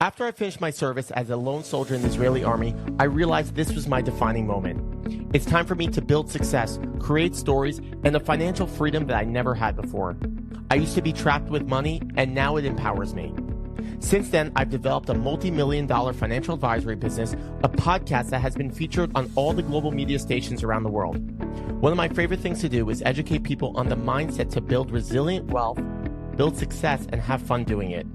After I finished my service as a lone soldier in the Israeli army, I realized this was my defining moment. It's time for me to build success, create stories, and the financial freedom that I never had before. I used to be trapped with money, and now it empowers me. Since then, I've developed a multi-million-dollar financial advisory business, a podcast that has been featured on all the global media stations around the world. One of my favorite things to do is educate people on the mindset to build resilient wealth, build success, and have fun doing it.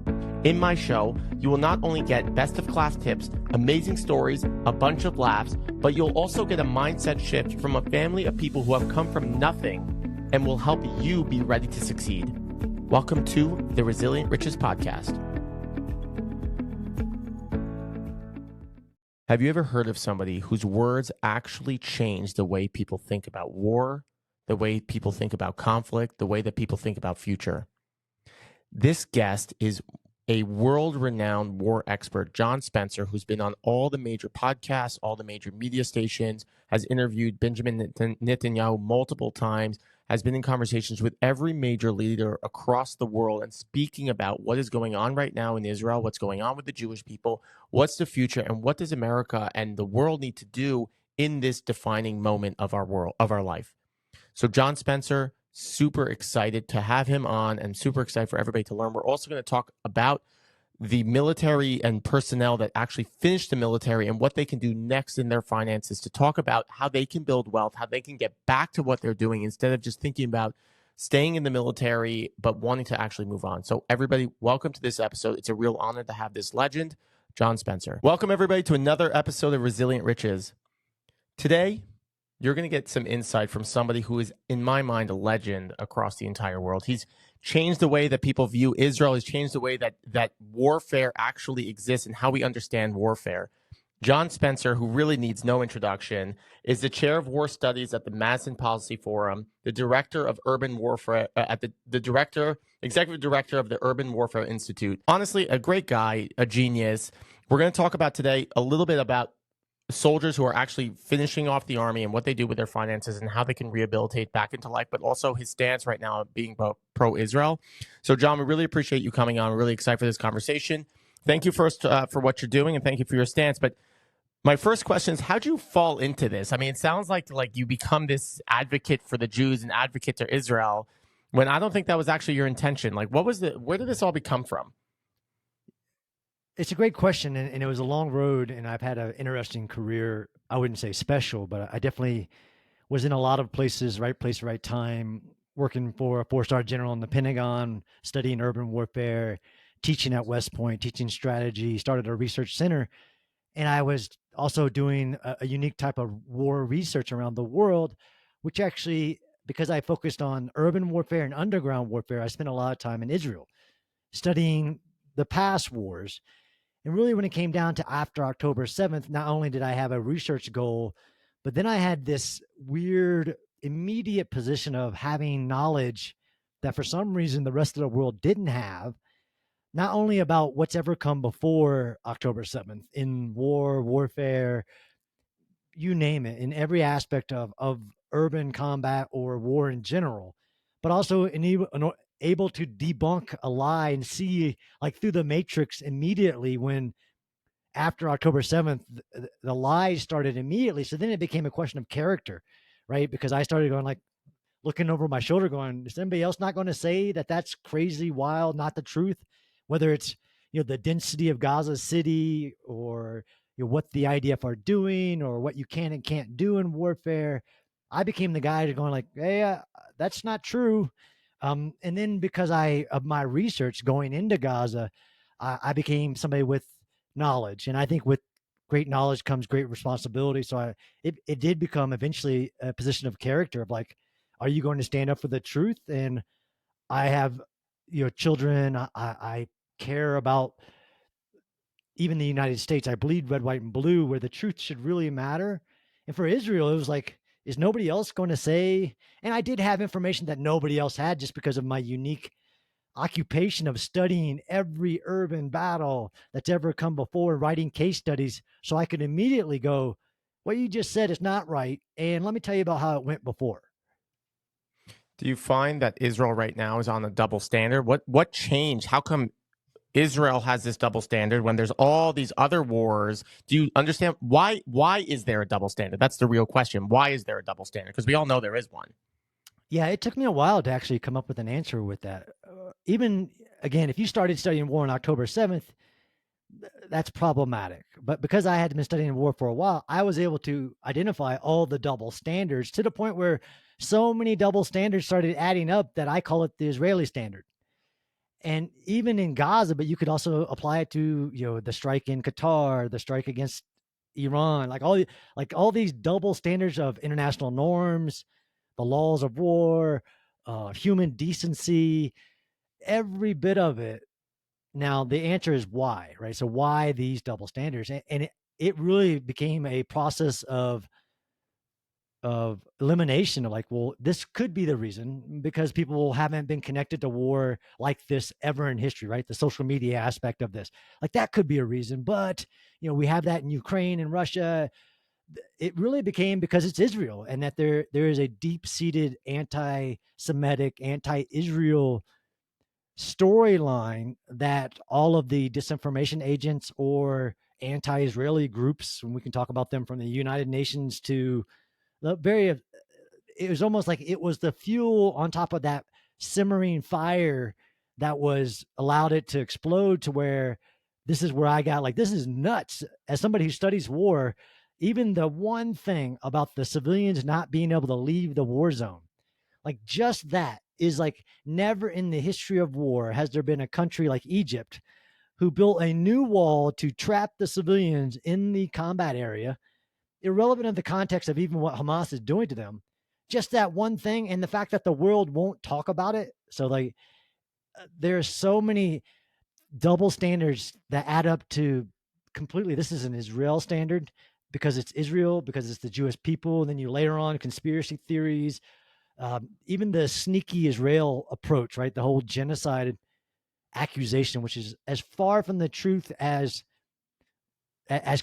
In my show, you will not only get best-of-class tips, amazing stories, a bunch of laughs, but you'll also get a mindset shift from a family of people who have come from nothing and will help you be ready to succeed. Welcome to the Resilient Riches Podcast. Have you ever heard of somebody whose words actually change the way people think about war, the way people think about conflict, the way that people think about future? This guest is a world-renowned war expert, John Spencer, who's been on all the major podcasts, all the major media stations, has interviewed Benjamin Netanyahu multiple times, has been in conversations with every major leader across the world and speaking about what is going on right now in Israel, what's going on with the Jewish people, what's the future, and what does America and the world need to do in this defining moment of our world, of our life. So John Spencer, super excited to have him on and super excited for everybody to learn. We're also going to talk about the military and personnel that actually finished the military and what they can do next in their finances, to talk about how they can build wealth, how they can get back to what they're doing instead of just thinking about staying in the military, but wanting to actually move on. So everybody, welcome to this episode. It's a real honor to have this legend, John Spencer. Welcome everybody to another episode of Resilient Riches. Today, you're going to get some insight from somebody who is, in my mind, a legend across the entire world. He's changed the way that people view Israel. He's changed the way that warfare actually exists and how we understand warfare. John Spencer, who really needs no introduction, is the chair of war studies at the Madison Policy Forum, the director of urban warfare executive director of the Urban Warfare Institute. Honestly, a great guy, a genius. We're going to talk about today a little bit about soldiers who are actually finishing off the army and what they do with their finances and how they can rehabilitate back into life, but also his stance right now being pro-Israel. So, John, we really appreciate you coming on. We're really excited for this conversation. Thank you first for what you're doing, and thank you for your stance. But my first question is, how'd you fall into this? I mean, it sounds like you become this advocate for the Jews and advocate to Israel, when I don't think that was actually your intention. Where did this all come from? It's a great question, and it was a long road, and I've had an interesting career. I wouldn't say special, but I definitely was in a lot of places, right place, right time, working for a four-star general in the Pentagon, studying urban warfare, teaching at West Point, teaching strategy, started a research center. And I was also doing a unique type of war research around the world, which actually, because I focused on urban warfare and underground warfare, I spent a lot of time in Israel studying the past wars. And really, when it came down to after October 7th, not only did I have a research goal, but then I had this weird immediate position of having knowledge that for some reason the rest of the world didn't have, not only about what's ever come before October 7th in warfare, you name it, in every aspect of urban combat or war in general, but also able to debunk a lie and see through the matrix immediately when after October 7th, the lies started immediately. So then it became a question of character, right? Because I started going looking over my shoulder going, is anybody else not going to say that that's crazy, wild, not the truth? Whether it's, the density of Gaza City or what the IDF are doing or what you can and can't do in warfare. I became the guy going hey, that's not true. And then because of my research going into Gaza, I became somebody with knowledge. And I think with great knowledge comes great responsibility. So it did become eventually a position of character of are you going to stand up for the truth? And I have, children. I care about even the United States. I bleed red, white, and blue, where the truth should really matter. And for Israel, it was is nobody else going to say? And I did have information that nobody else had just because of my unique occupation of studying every urban battle that's ever come before, writing case studies. So I could immediately go, what you just said is not right. And let me tell you about how it went before. Do you find that Israel right now is on a double standard? What changed? How come Israel has this double standard when there's all these other wars? Do you understand why is there a double standard? That's the real question. Why is there a double standard? Because we all know there is one. Yeah, it took me a while to actually come up with an answer with that. Even again, if you started studying war on October 7th, that's problematic. But because I had been studying war for a while, I was able to identify all the double standards to the point where so many double standards started adding up that I call it the Israeli standard. And even in Gaza, but you could also apply it to, the strike in Qatar, the strike against Iran, like all these double standards of international norms, the laws of war, human decency, every bit of it. Now the answer is why, right? So why these double standards? And it really became a process of elimination of like, well, this could be the reason because people haven't been connected to war like this ever in history, right? The social media aspect of this, like that could be a reason, but we have that in Ukraine and Russia. It really became because it's Israel, and that there is a deep-seated anti-Semitic, anti-Israel storyline that all of the disinformation agents or anti-Israeli groups, and we can talk about them from the United Nations to the very, it was almost like it was the fuel on top of that simmering fire that was allowed it to explode to where this is where I got like, this is nuts. As somebody who studies war, even the one thing about the civilians not being able to leave the war zone, like just that is like never in the history of war has there been a country like Egypt who built a new wall to trap the civilians in the combat area, irrelevant of the context of even what Hamas is doing to them. Just that one thing, and the fact that the world won't talk about it. So like, there's so many double standards that add up to completely. This is an Israel standard because it's Israel, because it's the Jewish people. And then you layer on conspiracy theories, even the sneaky Israel approach, right? The whole genocide accusation, which is as far from the truth as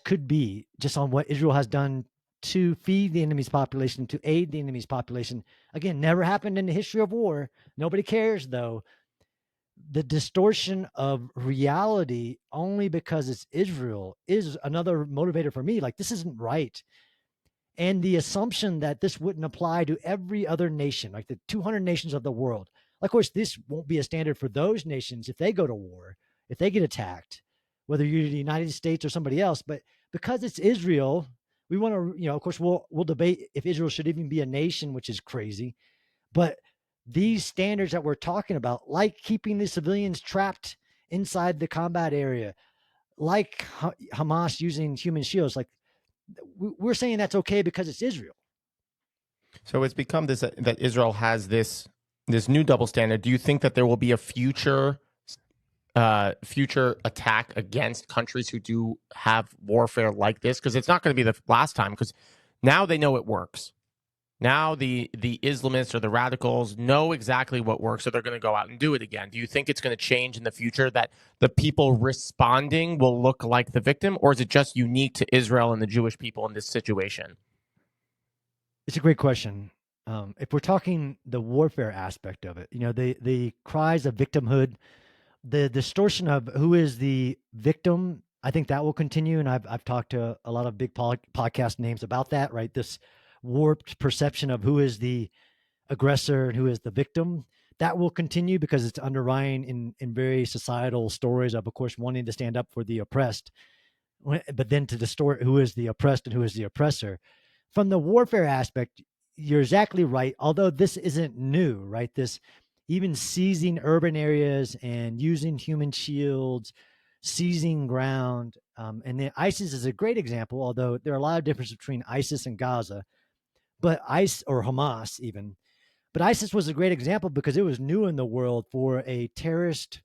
could be, just on what Israel has done to feed the enemy's population, to aid the enemy's population. Again, never happened in the history of war. Nobody cares, though. The distortion of reality only because it's Israel is another motivator for me. Like, this isn't right. And the assumption that this wouldn't apply to every other nation, like the 200 nations of the world. Of course, this won't be a standard for those nations if they go to war, if they get attacked, whether you're the United States or somebody else. But because it's Israel, we want to, of course, we'll debate if Israel should even be a nation, which is crazy. But these standards that we're talking about, like keeping the civilians trapped inside the combat area, like Hamas using human shields, like we're saying that's okay because it's Israel. So it's become this that Israel has this new double standard. Do you think that there will be a future attack against countries who do have warfare like this? Because it's not going to be the last time. Because now they know it works. Now the Islamists or the radicals know exactly what works, so they're going to go out and do it again. Do you think it's going to change in the future that the people responding will look like the victim, or is it just unique to Israel and the Jewish people in this situation? It's a great question. If we're talking the warfare aspect of it, the cries of victimhood, the distortion of who is the victim, I think that will continue. And I've talked to a lot of big podcast names about that, right? This warped perception of who is the aggressor and who is the victim. That will continue because it's underlying in very societal stories of course, wanting to stand up for the oppressed, but then to distort who is the oppressed and who is the oppressor. From the warfare aspect, you're exactly right. Although this isn't new, right? This even seizing urban areas and using human shields, seizing ground. And then ISIS is a great example, although there are a lot of differences between ISIS and Gaza, but ISIS or Hamas even. But ISIS was a great example because it was new in the world for a terrorist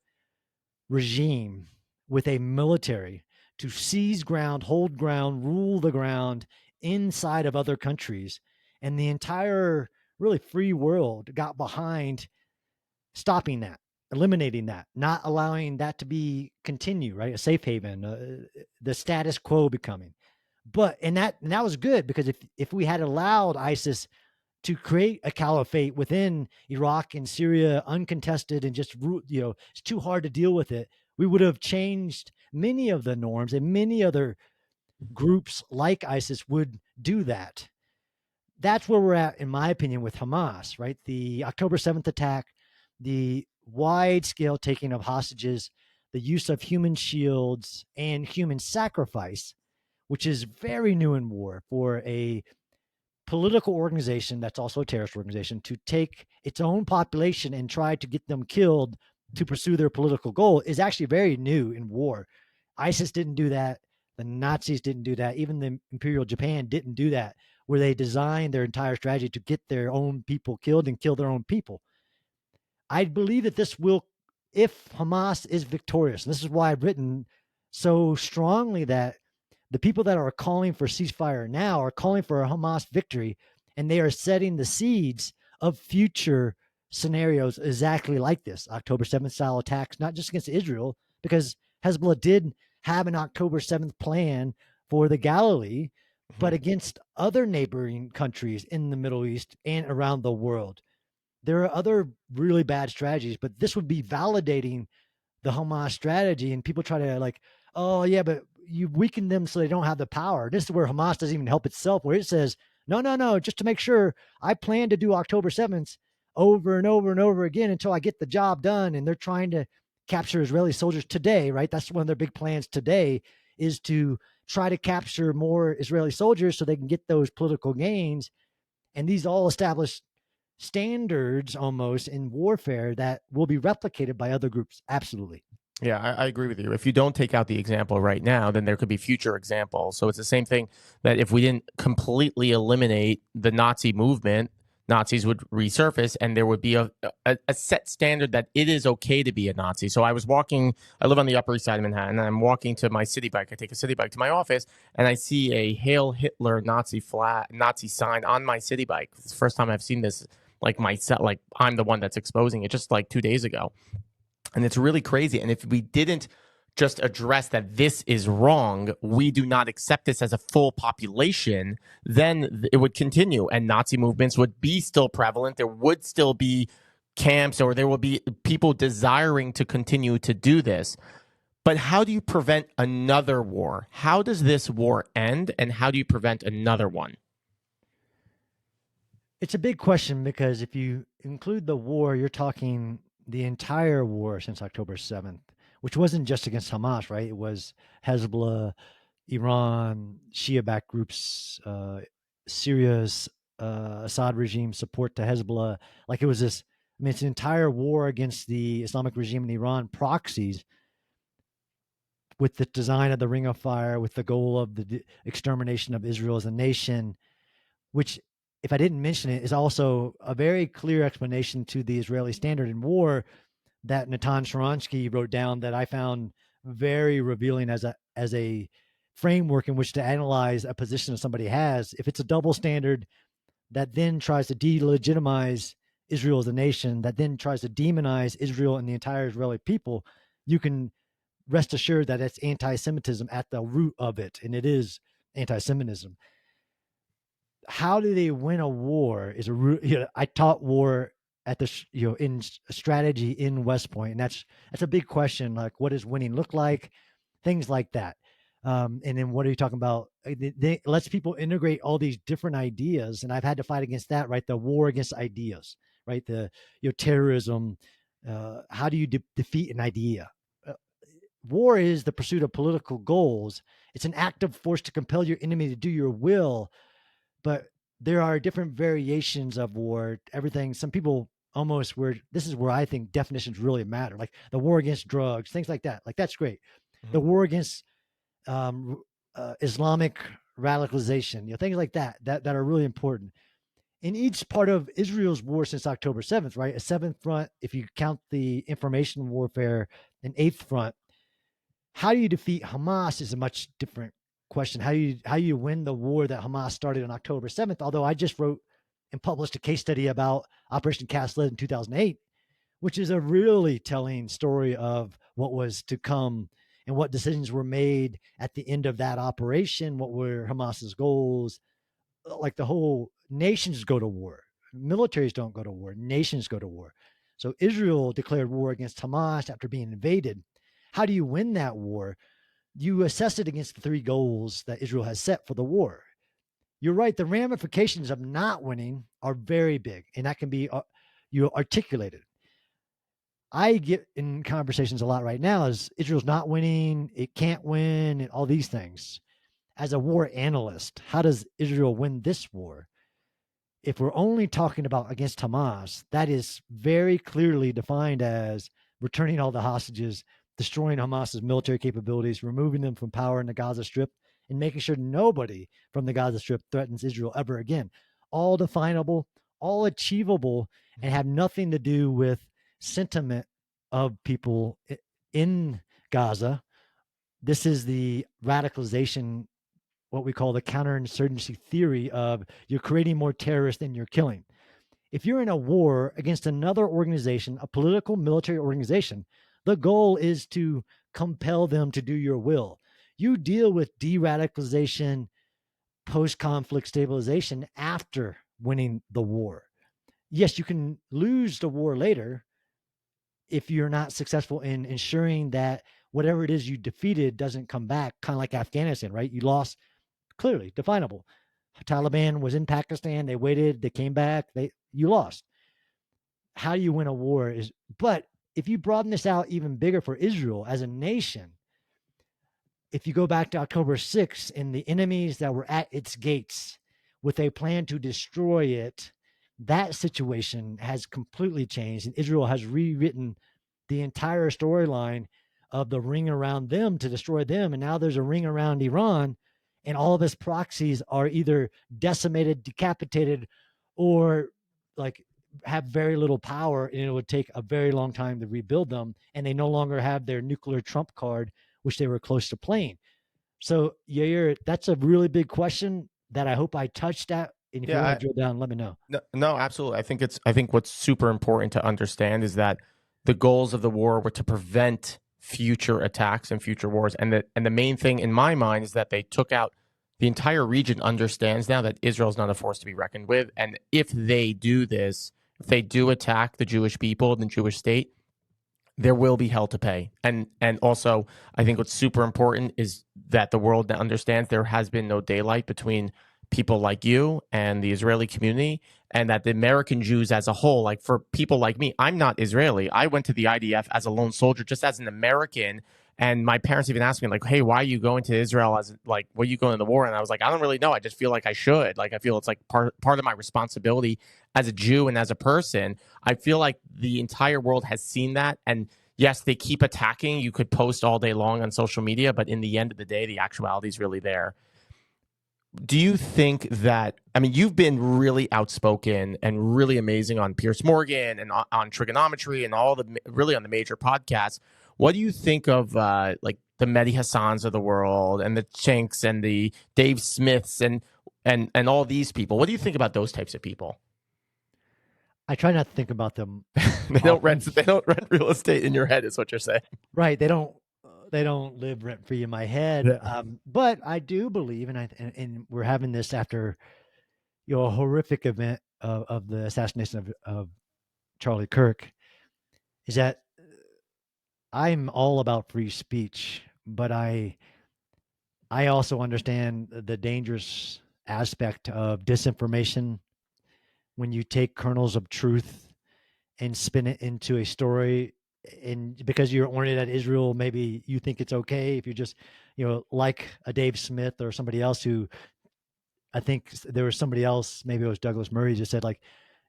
regime with a military to seize ground, hold ground, rule the ground inside of other countries. And the entire really free world got behind stopping that, eliminating that, not allowing that to be continue, right? A safe haven, the status quo becoming. But and that was good because if we had allowed ISIS to create a caliphate within Iraq and Syria, uncontested, and just it's too hard to deal with it. we would have changed many of the norms, and many other groups like ISIS would do that. That's where we're at, in my opinion, with Hamas, right? The October 7th attack, the wide scale taking of hostages, the use of human shields and human sacrifice, which is very new in war for a political organization that's also a terrorist organization to take its own population and try to get them killed to pursue their political goal is actually very new in war. ISIS didn't do that. The Nazis didn't do that. Even the Imperial Japan didn't do that, where they designed their entire strategy to get their own people killed and kill their own people. I believe that this will, if Hamas is victorious, and this is why I've written so strongly that the people that are calling for ceasefire now are calling for a Hamas victory, and they are setting the seeds of future scenarios exactly like this October 7th style attacks, not just against Israel, because Hezbollah did have an October 7th plan for the Galilee, but against other neighboring countries in the Middle East and around the world. There are other really bad strategies, but this would be validating the Hamas strategy. And people try to like, oh yeah, but you weaken them so they don't have the power. This is where Hamas doesn't even help itself, where it says, no, no, no, just to make sure, I plan to do October 7th over and over and over again until I get the job done. And they're trying to capture Israeli soldiers today, right? That's one of their big plans today, is to try to capture more Israeli soldiers so they can get those political gains. And these all established standards almost in warfare that will be replicated by other groups. Absolutely. Yeah, I agree with you. If you don't take out the example right now, then there could be future examples. So it's the same thing that if we didn't completely eliminate the Nazi movement, Nazis would resurface and there would be a set standard that it is okay to be a Nazi. So I was walking, I live on the Upper East Side of Manhattan, and I'm walking to my city bike. I take a city bike to my office and I see a Hail Hitler Nazi sign on my city bike. It's the first time I've seen this, like myself, like I'm the one that's exposing it, just like 2 days ago. And it's really crazy. And if we didn't just address that this is wrong, we do not accept this as a full population, then it would continue and Nazi movements would be still prevalent. There would still be camps, or there will be people desiring to continue to do this. But how do you prevent another war? How does this war end, and how do you prevent another one? It's a big question, because if you include the war, you're talking the entire war since October 7th, which wasn't just against Hamas, right? It was Hezbollah, Iran, Shia backed groups, Syria's Assad regime support to Hezbollah. Like, it was this, I mean, it's an entire war against the Islamic regime in Iran, proxies, with the design of the Ring of Fire, with the goal of the extermination of Israel as a nation, which, if I didn't mention it, is also a very clear explanation to the Israeli standard in war that Natan Sharansky wrote down, that I found very revealing as a framework in which to analyze a position that somebody has. If it's a double standard that then tries to delegitimize Israel as a nation, that then tries to demonize Israel and the entire Israeli people, you can rest assured that it's anti-Semitism at the root of it, and it is anti-Semitism. How do they win a war is I taught war at the in strategy in West Point, and that's a big question. Like, what does winning look like? Things like that. And then what are you talking about? It lets people integrate all these different ideas, and I've had to fight against that. Right, the war against ideas. Right, the terrorism. How do you defeat an idea? War is the pursuit of political goals. It's an active force to compel your enemy to do your will, but there are different variations of war. Everything, some people almost, where this is where I think definitions really matter, like the war against drugs, things like that. Like, that's great. Mm-hmm. The war against Islamic radicalization, things like that are really important. In each part of Israel's war since October 7th, right? A seventh front, if you count the information warfare, an eighth front. How do you defeat Hamas is a much different question. How you win the war that Hamas started on October 7th? Although I just wrote and published a case study about Operation Cast Lead in 2008, which is a really telling story of what was to come and what decisions were made at the end of that operation. What were Hamas's goals? Like, the whole nations go to war. Militaries don't go to war. Nations go to war. So Israel declared war against Hamas after being invaded. How do you win that war? You assess it against the three goals that Israel has set for the war. You're right. The ramifications of not winning are very big, and that can be articulated. I get in conversations a lot right now is Israel's not winning, it can't win, and all these things. As a war analyst, how does Israel win this war? If we're only talking about against Hamas, that is very clearly defined as returning all the hostages, destroying Hamas's military capabilities, removing them from power in the Gaza Strip, and making sure nobody from the Gaza Strip threatens Israel ever again. All definable, all achievable, and have nothing to do with sentiment of people in Gaza. This is the radicalization, what we call the counterinsurgency theory of you're creating more terrorists than you're killing. If you're in a war against another organization, a political military organization, the goal is to compel them to do your will. You deal with de-radicalization, post-conflict stabilization after winning the war. Yes, you can lose the war later if you're not successful in ensuring that whatever it is you defeated doesn't come back, kind of like Afghanistan, right? You lost, clearly definable. Taliban was in Pakistan. They waited. They came back. You lost. How do you win a war? But if you broaden this out even bigger for Israel as a nation, if you go back to October 6th and the enemies that were at its gates with a plan to destroy it, that situation has completely changed, and Israel has rewritten the entire storyline of the ring around them to destroy them. And now there's a ring around Iran, and all of its proxies are either decimated, decapitated, or like have very little power, and it would take a very long time to rebuild them. And they no longer have their nuclear trump card, which they were close to playing. So, Yair, that's a really big question that I hope I touched at. And if you Yeah, want to drill down, let me know. no, absolutely. I think what's super important to understand is that the goals of the war were to prevent future attacks and future wars. And the main thing in my mind is that they took out the entire region understands now that Israel is not a force to be reckoned with. And if they do this, if they do attack the Jewish people and the Jewish state, there will be hell to pay. And also, I think what's super important is that the world understands there has been no daylight between people like you and the Israeli community, and that the American Jews as a whole, like for people like me, I'm not Israeli. I went to the IDF as a lone soldier, just as an American. And my parents even asked me, like, hey, why are you going to Israel? As like, why are you going to the war? And I was like, I don't really know. I just feel like I should. Like, I feel it's like part of my responsibility as a Jew and as a person. I feel like the entire world has seen that. And yes, they keep attacking. You could post all day long on social media, but in the end of the day, the actuality is really there. Do you think that, I mean, you've been really outspoken and really amazing on Pierce Morgan and on trigonometry and all the really on the major podcasts. What do you think of like the Mehdi Hassans of the world and the Chinks and the Dave Smiths and all these people? What do you think about those types of people? I try not to think about them They don't often. rent. They don't rent real estate in your head, is what you're saying. Right? They don't live rent free in my head. Yeah. But I do believe, and we're having this after a horrific event of the assassination of Charlie Kirk, is that I'm all about free speech, but I also understand the dangerous aspect of disinformation when you take kernels of truth and spin it into a story. And because you're oriented at Israel, maybe you think it's okay if you just, like a Dave Smith or somebody else who, I think there was somebody else, maybe it was Douglas Murray, just said, like,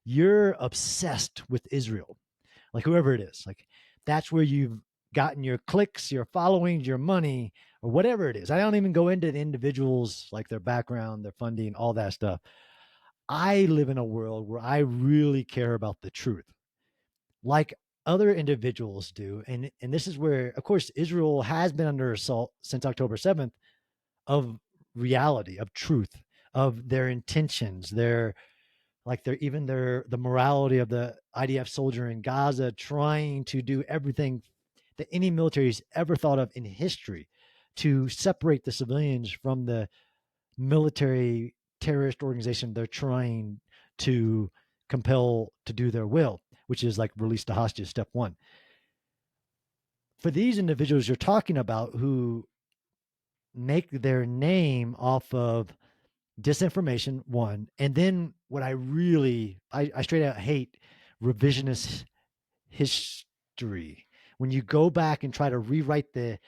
you're obsessed with Israel, like whoever it is, like that's where you've gotten your clicks, your followings, your money, or whatever it is. I don't even go into the individuals, like their background, their funding, all that stuff. I live in a world where I really care about the truth, like other individuals do. And this is where, of course, Israel has been under assault since October 7th of reality, of truth, of their intentions, the morality of the IDF soldier in Gaza trying to do everything that any military's ever thought of in history to separate the civilians from the military terrorist organization they're trying to compel to do their will, which is like release the hostages, step one. for these individuals you're talking about who make their name off of disinformation, one, and then what I straight out hate revisionist history. When you go back and try to rewrite the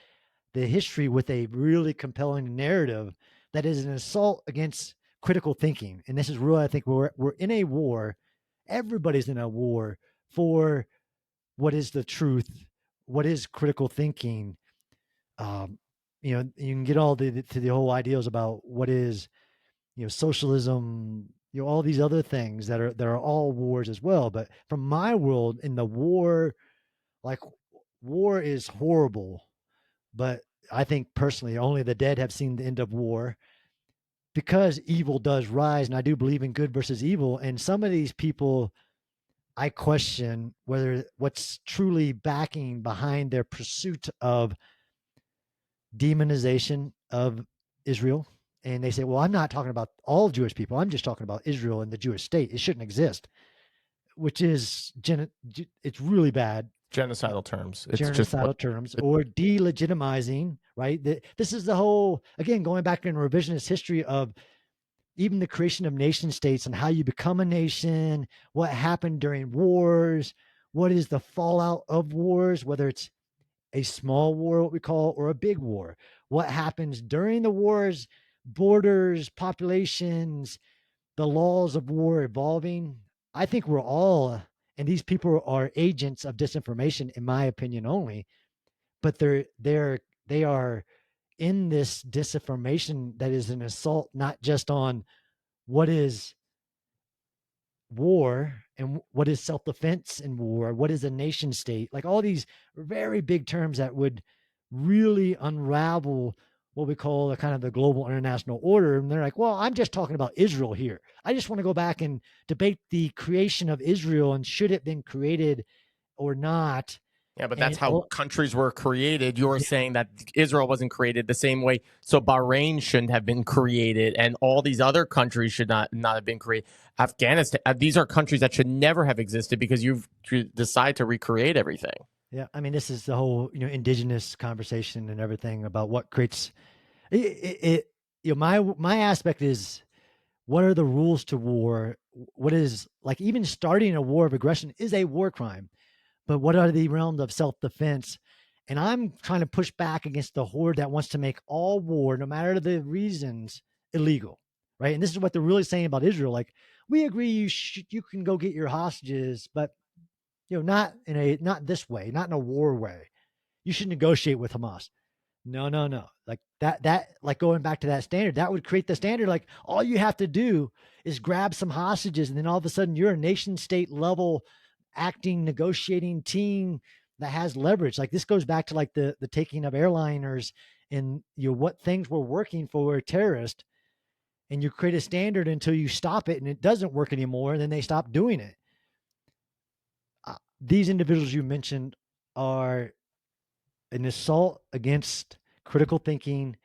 history with a really compelling narrative that is an assault against critical thinking. And this is really, I think we're in a war. Everybody's in a war for what is the truth, what is critical thinking. Um, you can get all to the whole ideals about what is, socialism, all these other things that are all wars as well. But from my world, in the war, like, war is horrible, but I think personally, only the dead have seen the end of war, because evil does rise. And I do believe in good versus evil. And some of these people, I question whether what's truly backing behind their pursuit of demonization of Israel. And they say, well, I'm not talking about all Jewish people. I'm just talking about Israel and the Jewish state. It shouldn't exist, which is, it's really bad. Genocidal terms. It's just Genocidal terms, or delegitimizing, right? This is the whole, again, going back in revisionist history of even the creation of nation states and how you become a nation, what happened during wars, what is the fallout of wars, whether it's a small war, what we call, or a big war, what happens during the wars, borders, populations, the laws of war evolving. I think we're all, and these people are agents of disinformation, in my opinion only, but they are in this disinformation that is an assault not just on what is war and what is self-defense in war, what is a nation state, like all these very big terms that would really unravel what we call the kind of the global international order. And they're like, well, I'm just talking about Israel here. I just want to go back and debate the creation of Israel and should it have been created or not. Yeah, but that's And how countries were created. You're saying that Israel wasn't created the same way. So Bahrain shouldn't have been created, and all these other countries should not have been created. Afghanistan, these are countries that should never have existed because you've decided to recreate everything. Yeah, I mean, this is the whole indigenous conversation and everything about what creates it. My aspect is, what are the rules to war? What is, like, even starting a war of aggression is a war crime, but what are the realms of self-defense? And I'm trying to push back against the horde that wants to make all war, no matter the reasons, illegal, right? And this is what they're really saying about Israel. Like, we agree you can go get your hostages, but not this way, not in a war way. You should negotiate with Hamas. No, no, no. Like that, like going back to that standard, that would create the standard. Like, all you have to do is grab some hostages, and then all of a sudden you're a nation state level acting, negotiating team that has leverage. Like, this goes back to like the taking of airliners, and what things were working for a terrorist, and you create a standard until you stop it and it doesn't work anymore, and then they stop doing it. These individuals you mentioned are an assault against critical thinking,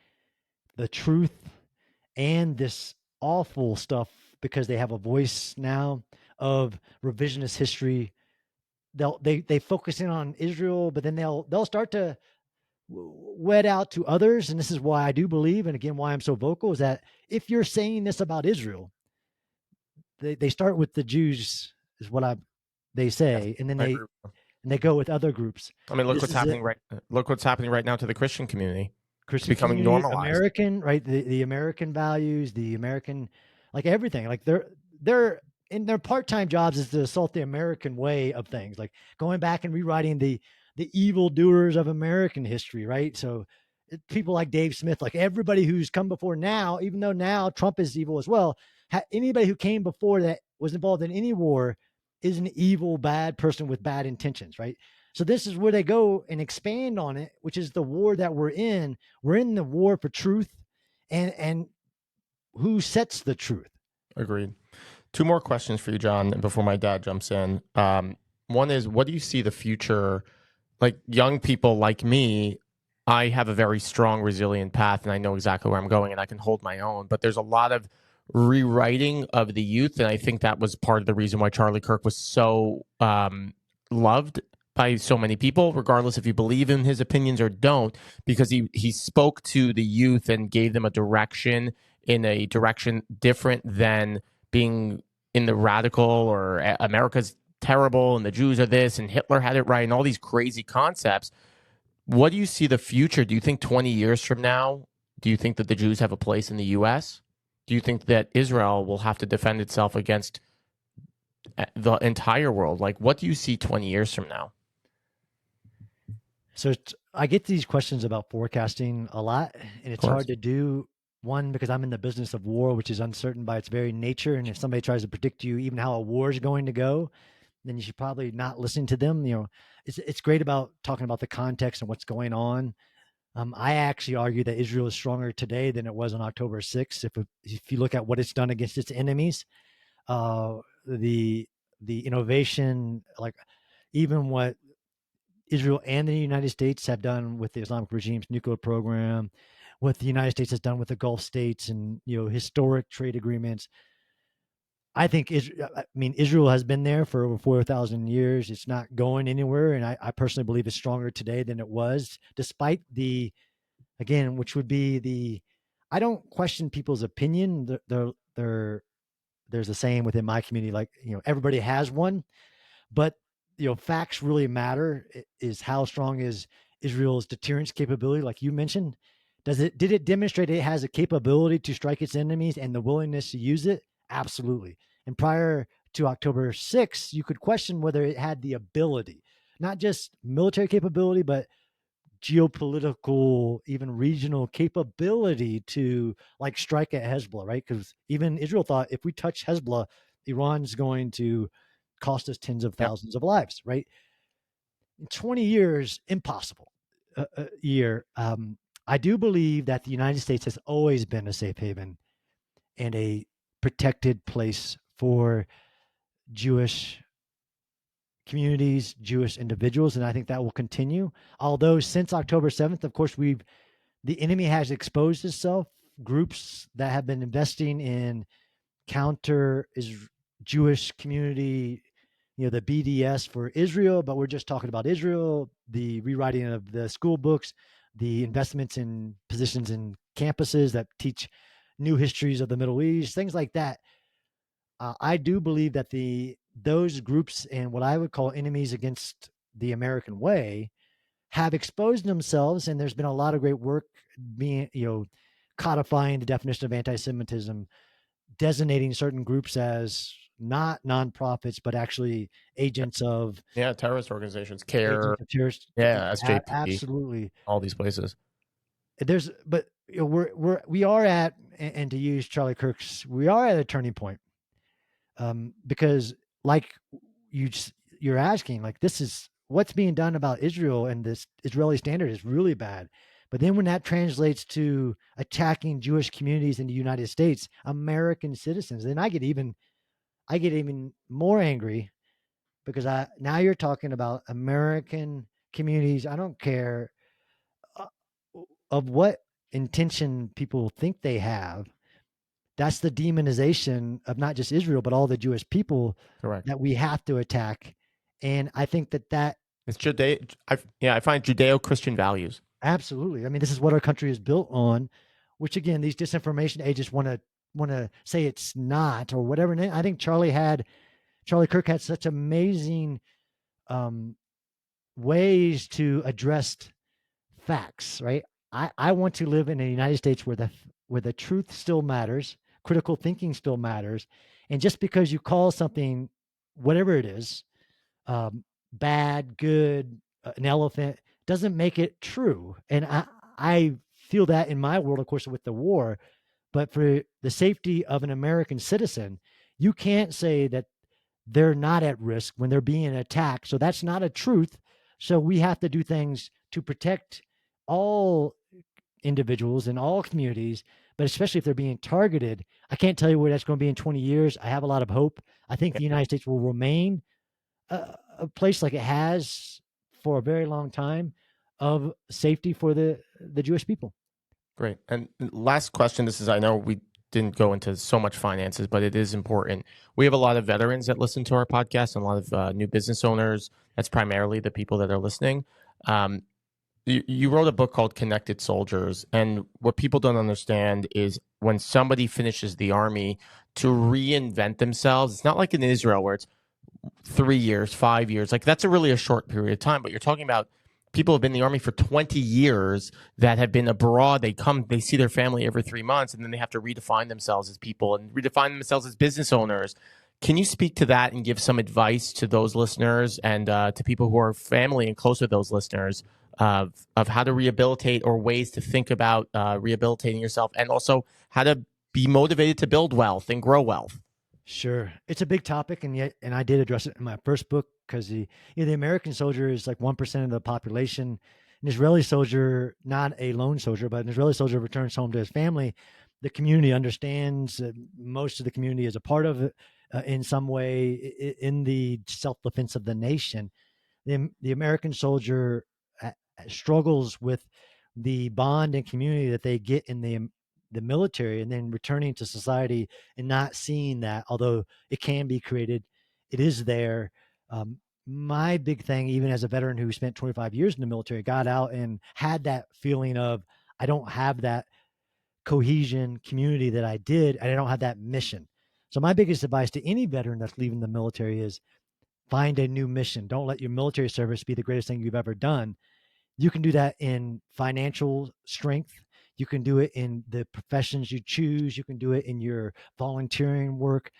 the truth, and this awful stuff, because they have a voice now of revisionist history. They focus in on Israel, but then they'll start to wed out to others. And this is why I do believe, and again, why I'm so vocal, is that if you're saying this about Israel, they start with the Jews, is what they say, and then they go with other groups. I mean, look what's happening right now to the Christian community. Christian it's becoming community, normalized. American, right? The American values, the American, like everything, like they're in their part-time jobs is to assault the American way of things, like going back and rewriting the evil doers of American history, right? So people like Dave Smith, like everybody who's come before now, even though now Trump is evil as well, anybody who came before that was involved in any war is an evil, bad person with bad intentions, right? So this is where they go and expand on it, which is the war that we're in. We're in the war for truth, and who sets the truth. Agreed. Two more questions for you, John, before my dad jumps in. One is, what do you see the future? Like, young people like me, I have a very strong, resilient path, and I know exactly where I'm going, and I can hold my own. But there's a lot of rewriting of the youth, and I think that was part of the reason why Charlie Kirk was so loved by so many people, regardless if you believe in his opinions or don't, because he spoke to the youth and gave them a direction, in a direction different than being in the radical or America's terrible and the Jews are this and Hitler had it right and all these crazy concepts. What do you see the future? Do you think 20 years from now, do you think that the Jews have a place in the U.S.? Do you think that Israel will have to defend itself against the entire world? Like, what do you see 20 years from now? So I get these questions about forecasting a lot, and Of it's hard course. to do. One, because I'm in the business of war, which is uncertain by its very nature. And if somebody tries to predict you even how a war is going to go, then you should probably not listen to them. It's great about talking about the context and what's going on. I actually argue that Israel is stronger today than it was on October 6th. If you look at what it's done against its enemies, uh, the innovation, like even what Israel and the United States have done with the Islamic regime's nuclear program, what the United States has done with the Gulf states, and historic trade agreements. I think Israel has been there for over 4,000 years. It's not going anywhere, and I personally believe it's stronger today than it was, despite the, again, which would be the, I don't question people's opinion. There's a saying within my community, like, everybody has one, but facts really matter. Is how strong is Israel's deterrence capability, like you mentioned? Did it demonstrate it has a capability to strike its enemies and the willingness to use it? Absolutely. And prior to October 6th, you could question whether it had the ability, not just military capability, but geopolitical, even regional capability to, like, strike at Hezbollah, right? Because even Israel thought, if we touch Hezbollah, Iran's going to cost us tens of Yep. thousands of lives, right? In 20 years, impossible. A year. I do believe that the United States has always been a safe haven and a protected place for Jewish communities, Jewish individuals, and I think that will continue. Although since October 7th, of course, the enemy has exposed itself. Groups that have been investing in counter is Jewish community, the BDS for Israel, but we're just talking about Israel, the rewriting of the school books, the investments in positions in campuses that teach new histories of the Middle East, things like that. I do believe that those groups and what I would call enemies against the American way have exposed themselves, and there's been a lot of great work being, codifying the definition of anti-Semitism, designating certain groups as not nonprofits, but actually agents of Yeah, terrorist organizations, CARE, terrorist. yeah, SJP, Absolutely. all these places. But we are at, and to use Charlie Kirk's, we are at a turning point, because, like, you you're asking, like, this is what's being done about Israel, and this Israeli standard is really bad. But then when that translates to attacking Jewish communities in the United States, American citizens, then I get even more angry, because now you're talking about American communities. I don't care uh, of what intention people think they have. That's the demonization of not just Israel, but all the Jewish people Correct. that we have to attack. And I think that It's I find Judeo-Christian values. absolutely. I mean, this is what our country is built on, which, again, these disinformation agents want to say it's not, or whatever. And I think Charlie Kirk had such amazing um, ways to address facts, right? I want to live in a United States where the truth still matters, critical thinking still matters, and just because you call something whatever it is, bad, good, an elephant, doesn't make it true. And I feel that in my world, of course, with the war, but for the safety of an American citizen, you can't say that they're not at risk when they're being attacked. So that's not a truth. So we have to do things to protect all individuals in all communities, but especially if they're being targeted. I can't tell you where that's going to be in 20 years. I have a lot of hope. I think the United States will remain a place like it has for a very long time of safety for the Jewish people. Great. And last question. This is, I know we didn't go into so much finances, but it is important. We have a lot of veterans that listen to our podcast and a lot of new business owners. That's primarily the people that are listening. Um, you wrote a book called Connected Soldiers. And what people don't understand is when somebody finishes the army to reinvent themselves, it's not like in Israel where it's 3 years, 5 years. Like that's really a short period of time. But you're talking about people who have been in the army for 20 years that have been abroad. They come, they see their family every 3 months, and then they have to redefine themselves as people and redefine themselves as business owners. Can you speak to that and give some advice to those listeners and to people who are family and close with those listeners of how to rehabilitate or ways to think about rehabilitating yourself, and also how to be motivated to build wealth and grow wealth? Sure, it's a big topic, and yet, and I did address it in my first book because the American soldier is like 1% of the population. An Israeli soldier, not a lone soldier, but an Israeli soldier returns home to his family. The community understands. Most of the community is a part of it in some way in the self defense of the nation. The American soldier struggles with the bond and community that they get in the military, and then returning to society and not seeing that, although it can be created, it is there. My big thing, even as a veteran who spent 25 years in the military, got out and had that feeling of I don't have that cohesion community that I did, and I don't have that mission. So my biggest advice to any veteran that's leaving the military is find a new mission. Don't let your military service be the greatest thing you've ever done. You can do that in financial strength. You can do it in the professions you choose. You can do it in your volunteering work.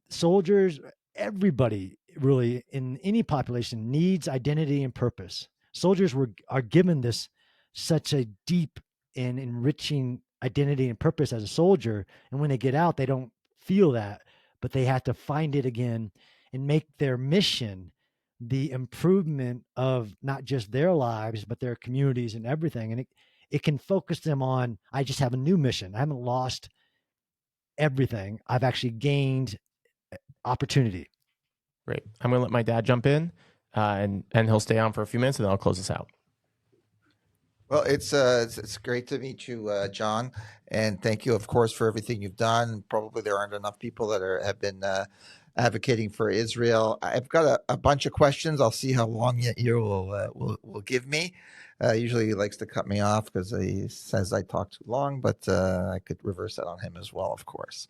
Soldiers, everybody really in any population needs identity and purpose. Soldiers are given this such a deep and enriching identity and purpose as a soldier, and when they get out, they don't feel that, but they have to find it again and make their mission the improvement of not just their lives but their communities and everything. And it can focus them on, I just have a new mission. I haven't lost everything. I've actually gained opportunity. Great. I'm going to let my dad jump in, and he'll stay on for a few minutes, and then I'll close this out. Well, it's great to meet you, John, and thank you, of course, for everything you've done. Probably there aren't enough people that have been advocating for Israel. I've got a bunch of questions. I'll see how long Yair will give me. Usually, he likes to cut me off because he says I talk too long, but I could reverse that on him as well, of course.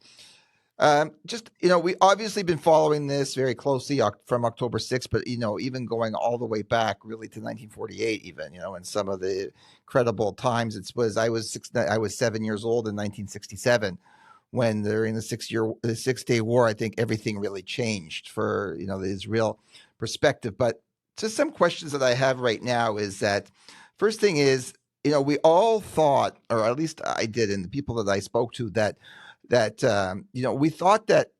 Just, we obviously been following this very closely from October 6th, but, even going all the way back really to 1948, even, and some of the credible times I was 7 years old in 1967 when during the 6-Day War, I think everything really changed for, the Israel perspective. But just some questions that I have right now is that first thing is, we all thought, or at least I did, and the people that I spoke to that we thought that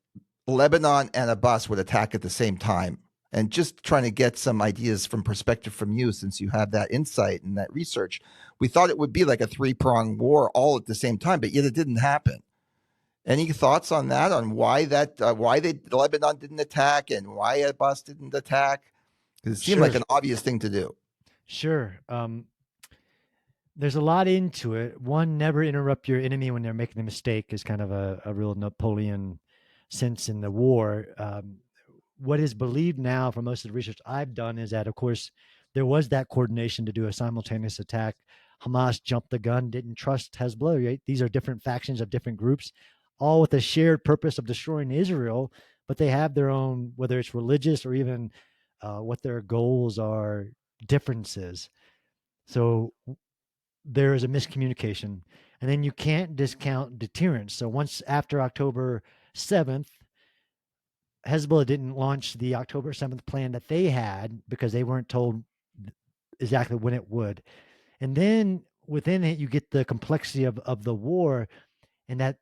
Lebanon and Abbas would attack at the same time. And just trying to get some ideas from perspective from you, since you have that insight and that research, we thought it would be like a 3-pronged war all at the same time, but yet it didn't happen. Any thoughts on that, on why Lebanon didn't attack and why Abbas didn't attack? Because it seemed like an obvious thing to do. Sure. There's a lot into it. One, never interrupt your enemy when they're making a mistake is kind of a real Napoleon sense in the war. What is believed now from most of the research I've done is that, of course, there was that coordination to do a simultaneous attack. Hamas jumped the gun, didn't trust Hezbollah. Right? These are different factions of different groups, all with a shared purpose of destroying Israel, but they have their own, whether it's religious or even what their goals are, differences. So there is a miscommunication. And then you can't discount deterrence. So once after October 7th, Hezbollah didn't launch the October 7th plan that they had because they weren't told exactly when it would. And then within it, you get the complexity of the war, and that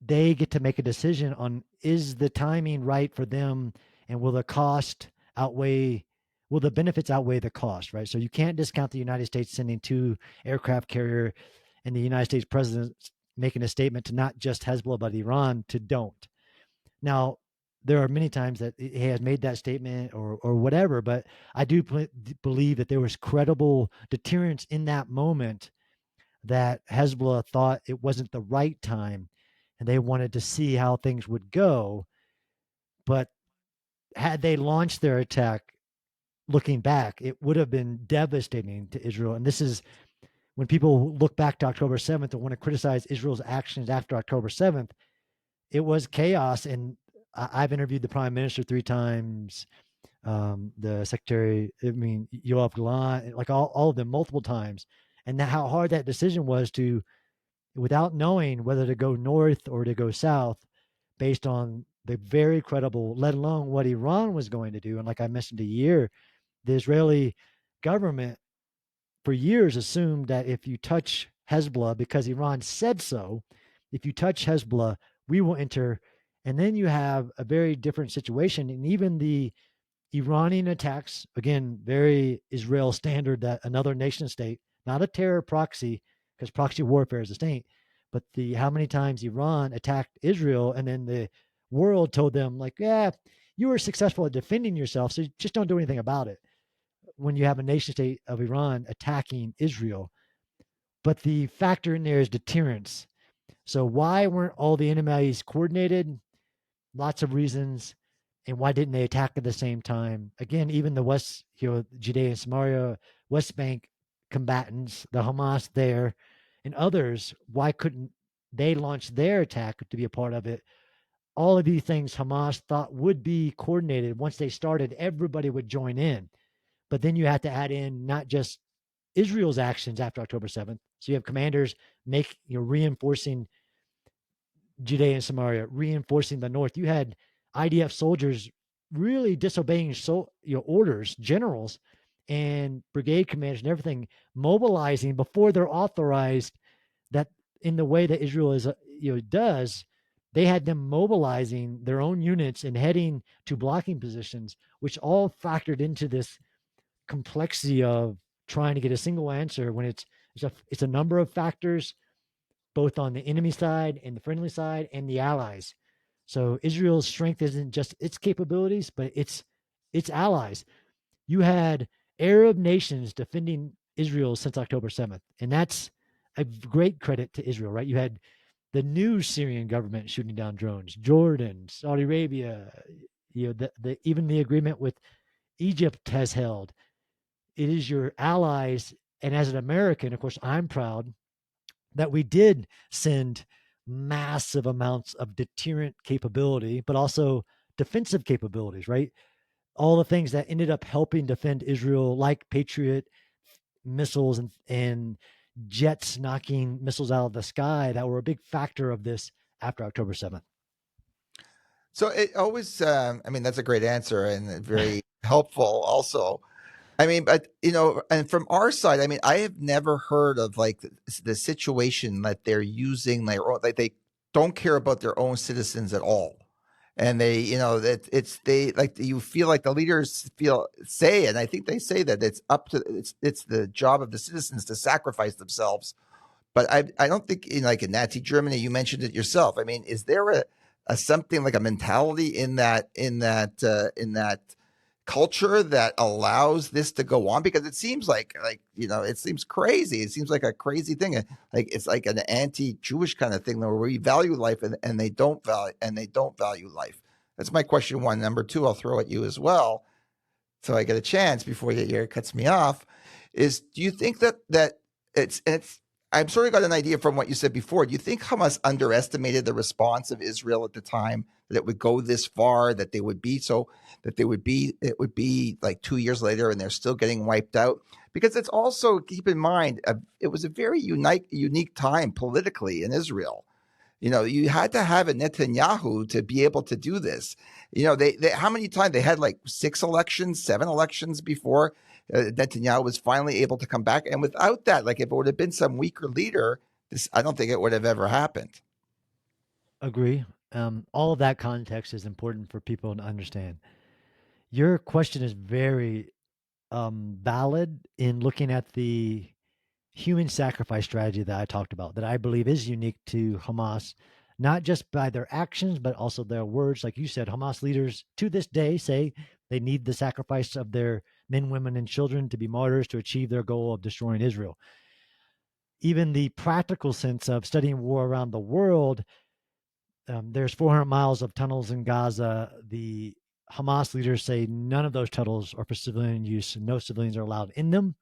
they get to make a decision on, is the timing right for them, and will the benefits outweigh the cost, right? So you can't discount the United States sending 2 aircraft carrier and the United States president making a statement to not just Hezbollah, but Iran to don't. Now, there are many times that he has made that statement or whatever, but I do believe that there was credible deterrence in that moment that Hezbollah thought it wasn't the right time and they wanted to see how things would go. But had they launched their attack looking back, it would have been devastating to Israel. And this is when people look back to October 7th and want to criticize Israel's actions after October 7th, it was chaos. And I've interviewed the prime minister 3 times, the secretary, Yoav Galan, like all of them multiple times. And how hard that decision was to, without knowing whether to go north or to go south based on the very credible, let alone what Iran was going to do. And like I mentioned a year, the Israeli government for years assumed that if you touch Hezbollah, because Iran said so, if you touch Hezbollah, we will enter. And then you have a very different situation. And even the Iranian attacks, again, very Israel standard, that another nation state, not a terror proxy, because proxy warfare is a state, but the how many times Iran attacked Israel, and then the world told them, like, yeah, you were successful at defending yourself, so just don't do anything about it. When you have a nation state of Iran attacking Israel, but the factor in there is deterrence. So why weren't all the enemies coordinated? Lots of reasons. And why didn't they attack at the same time? Again, even the West, Judea and Samaria, West Bank combatants, the Hamas there, and others, why couldn't they launch their attack to be a part of it? All of these things Hamas thought would be coordinated. Once they started, everybody would join in. But then you have to add in not just Israel's actions after October 7th. So you have commanders reinforcing Judea and Samaria, reinforcing the north. You had IDF soldiers really disobeying orders, generals and brigade commanders and everything, mobilizing before they're authorized. That in the way that Israel does, they had them mobilizing their own units and heading to blocking positions, which all factored into this complexity of trying to get a single answer when it's a number of factors, both on the enemy side and the friendly side and the allies. So Israel's strength isn't just its capabilities, but its allies. You had Arab nations defending Israel since October 7th, and that's a great credit to Israel, right? You had the new Syrian government shooting down drones, Jordan, Saudi Arabia, even the agreement with Egypt has held. It is your allies, and as an American, of course, I'm proud that we did send massive amounts of deterrent capability, but also defensive capabilities, right? All the things that ended up helping defend Israel, like Patriot missiles and jets knocking missiles out of the sky, that were a big factor of this after October 7th. So it always, that's a great answer and very helpful also. But and from our side, I have never heard of like the situation that they're using like they don't care about their own citizens at all, and they, that it's they like you feel like the leaders say, and I think they say that it's the job of the citizens to sacrifice themselves. But I don't think in Nazi Germany, you mentioned it yourself. Is there a something like a mentality in that culture that allows this to go on? Because it seems it seems crazy. It seems like a crazy thing. Like it's like an anti-Jewish kind of thing where we value life and they don't value life. That's my question one. Number two, I'll throw at you as well, so I get a chance before Yair cuts me off. Is do you think that it's I've sort of got an idea from what you said before. Do you think Hamas underestimated the response of Israel at the time, that it would go this far, that it would be like 2 years later and they're still getting wiped out? Because it's also, keep in mind, it was a very unique time politically in Israel. You had to have a Netanyahu to be able to do this. They how many times they had, like 7 elections before Netanyahu was finally able to come back. And without that, like if it would have been some weaker leader, I don't think it would have ever happened. Agree. All of that context is important for people to understand. Your question is very valid in looking at the human sacrifice strategy that I talked about, that I believe is unique to Hamas, not just by their actions, but also their words. Like you said, Hamas leaders to this day say they need the sacrifice of their men, women, and children to be martyrs to achieve their goal of destroying Israel. even the practical sense of studying war around the world, there's 400 miles of tunnels in Gaza. The Hamas leaders say none of those tunnels are for civilian use, and no civilians are allowed in them.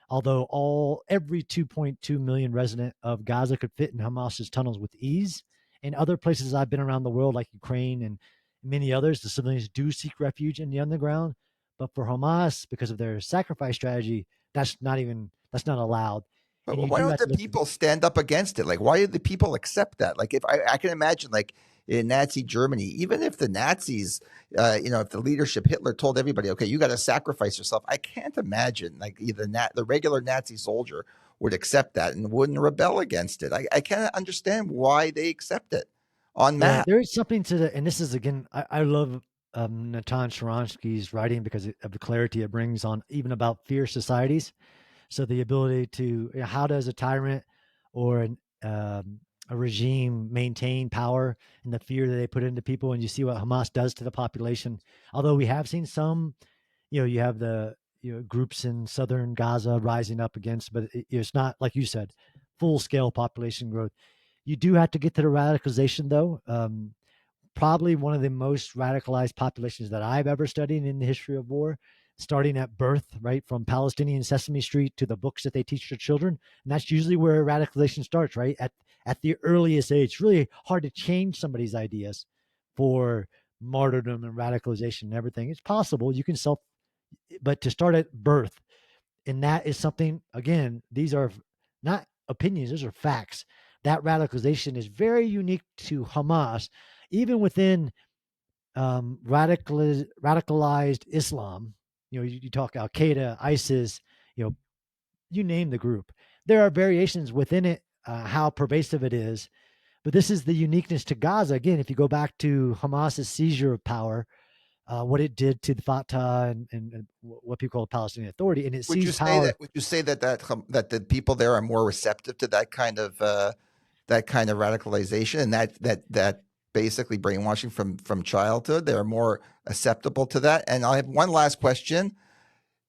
Although every 2.2 million resident of Gaza could fit in Hamas's tunnels with ease. In other places I've been around the world, like Ukraine and many others, the civilians do seek refuge in the underground. But for Hamas, because of their sacrifice strategy, that's not allowed. And But you why do don't have the to look. people stand up against it? Like, why do the people accept that? Like, if I can imagine, like in Nazi Germany, even if the Nazis, if the leadership Hitler told everybody, okay, you got to sacrifice yourself, I can't imagine like the regular Nazi soldier would accept that and wouldn't rebel against it. I can't understand why they accept it en Yeah, masse. there is something to the, and this is again, I love Natan Sharansky's writing because of the clarity it brings on even about fear societies. So the ability to, how does a tyrant or a regime maintain power and the fear that they put into people? And you see what Hamas does to the population. Although we have seen some, you have the groups in southern Gaza rising up against, but it's not, like you said, full scale population growth. You do have to get to the radicalization, though. Probably one of the most radicalized populations that I've ever studied in the history of war, starting at birth, right? From Palestinian Sesame Street to the books that they teach their children. And that's usually where radicalization starts, right? At the earliest age. It's really hard to change somebody's ideas for martyrdom and radicalization and everything. It's possible. You can but to start at birth, and that is something, again, these are not opinions, those are facts. That radicalization is very unique to Hamas, even within radicalized Islam. You talk Al Qaeda, ISIS, you name the group. There are variations within it, how pervasive it is. But this is the uniqueness to Gaza. Again, if you go back to Hamas's seizure of power, what it did to the Fatah and what people call the Palestinian Authority, and it Would you seized say power. that? Would you say that the people there are more receptive to that kind of radicalization and that basically brainwashing from childhood? They're more acceptable to that. And I have one last question.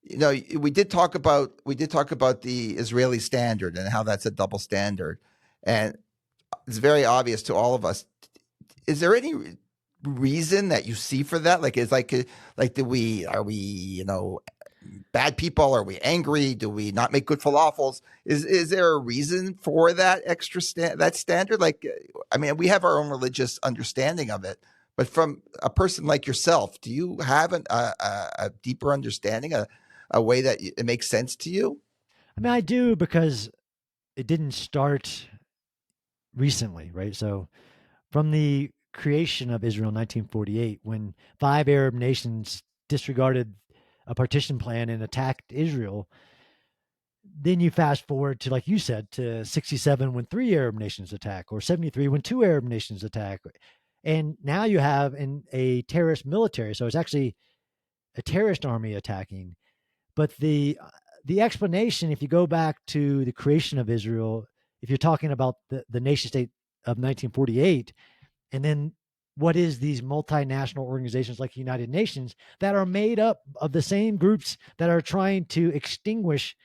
We did talk about the Israeli standard and how that's a double standard, and it's very obvious to all of us. Is there any reason that you see for that? Like, it's like, do we are we bad people? Are we angry? Do we not make good falafels? Is there a reason for that that standard? Like, I mean, we have our own religious understanding of it, but from a person like yourself, do you have a deeper understanding, a way that it makes sense to you? I mean, I do, because it didn't start recently, right? So from the creation of Israel in 1948, when 5 Arab nations disregarded a partition plan and attacked Israel, then you fast forward to, like you said, to 67 when 3 Arab nations attack, or 73 when 2 Arab nations attack. And now you have a terrorist military. So it's actually a terrorist army attacking. But the explanation, if you go back to the creation of Israel, if you're talking about the nation state of 1948, and then what is these multinational organizations like the United Nations that are made up of the same groups that are trying to extinguish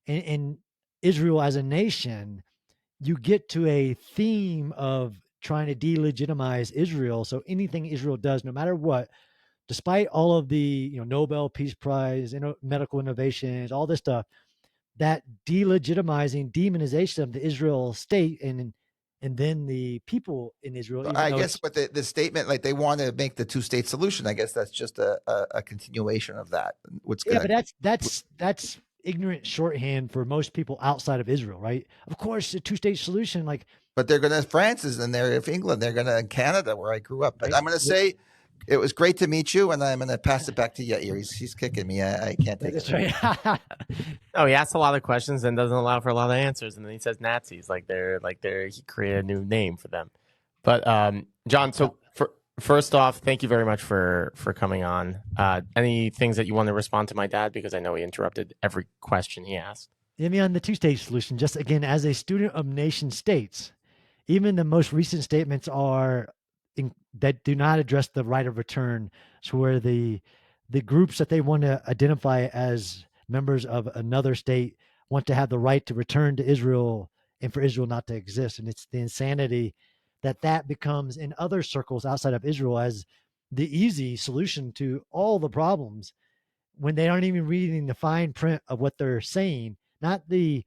in Israel as a nation, you get to a theme of trying to delegitimize Israel. So anything Israel does, no matter what, despite all of the Nobel Peace Prize, medical innovations, all this stuff, that delegitimizing, demonization of the Israel state and then the people in Israel, So even I though guess, it's but the statement, like they want to make the two-state solution, I guess that's just a continuation of that. What's yeah, gonna, but that's ignorant shorthand for most people outside of Israel, right? Of course, a two-state solution, like, but they're gonna, France is in there, if England, they're gonna, Canada, where I grew up. But right? I'm gonna say it was great to meet you, and I'm gonna pass it back to Yair. He's kicking me. I can't take That's it. right. Oh, he asks a lot of questions and doesn't allow for a lot of answers, and then he says Nazis like he created a new name for them. But John, so first off, thank you very much for coming on. Any things that you want to respond to my dad, because I know he interrupted every question he asked. I mean, on the two-state solution, just again, as a student of nation states, even the most recent statements that do not address the right of return, so where the groups that they want to identify as members of another state want to have the right to return to Israel and for Israel not to exist. And it's the insanity that becomes in other circles outside of Israel as the easy solution to all the problems when they aren't even reading the fine print of what they're saying, not the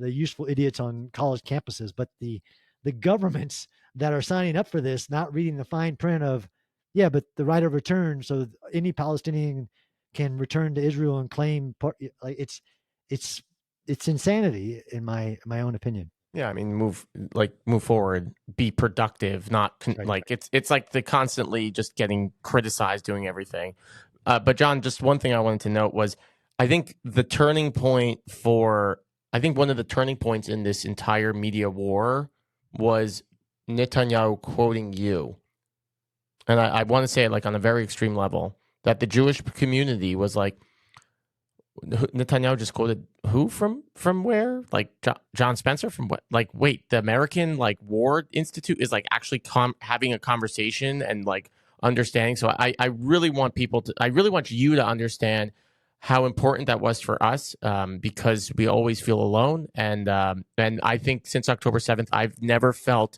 useful idiots on college campuses, but the governments that are signing up for this, not reading the fine print of, yeah, but the right of return, so any Palestinian can return to Israel and claim part. Like it's it's insanity in my own opinion. Yeah, I mean, move forward, be productive, not Right. like it's like the constantly just getting criticized, doing everything. But John, just one thing I wanted to note was, I think I think one of the turning points in this entire media war was Netanyahu quoting you, and I want to say it like on a very extreme level, that the Jewish community was like, Netanyahu just quoted who from where? Like John Spencer from what? Like, wait, the American like War Institute is like actually having a conversation and like understanding. So I really want I really want you to understand how important that was for us, because we always feel alone. And I think since October 7th, I've never felt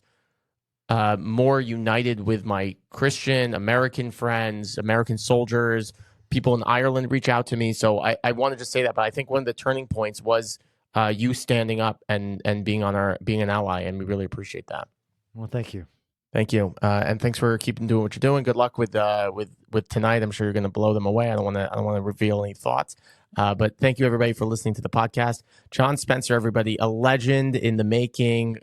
more united with my Christian American friends, American soldiers. People in Ireland reach out to me. So I wanted to say that, but I think one of the turning points was you standing up and being an ally, and we really appreciate that. Well, thank you. Thank you, and thanks for keeping doing what you're doing. Good luck with tonight. I'm sure you're going to blow them away. I don't want to reveal any thoughts, but thank you everybody for listening to the podcast. John Spencer, everybody, a legend in the making.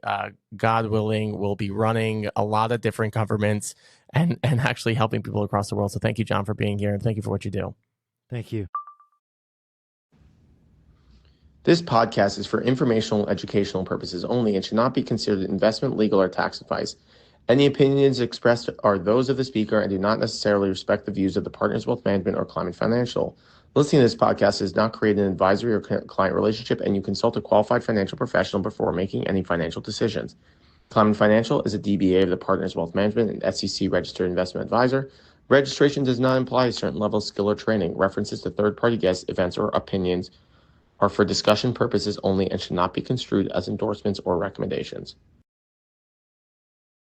God willing, will be running a lot of different governments and actually helping people across the world. So thank you, John, for being here, and thank you for what you do. Thank you. This podcast is for informational and educational purposes only and should not be considered investment, legal, or tax advice. Any opinions expressed are those of the speaker and do not necessarily respect the views of the Partners Wealth Management or Klyman Financial. Listening to this podcast does not create an advisory or client relationship, and you consult a qualified financial professional before making any financial decisions. Klyman Financial is a DBA of the Partners Wealth Management and SEC registered investment advisor. Registration does not imply a certain level of skill or training. References to third-party guests, events, or opinions are for discussion purposes only and should not be construed as endorsements or recommendations.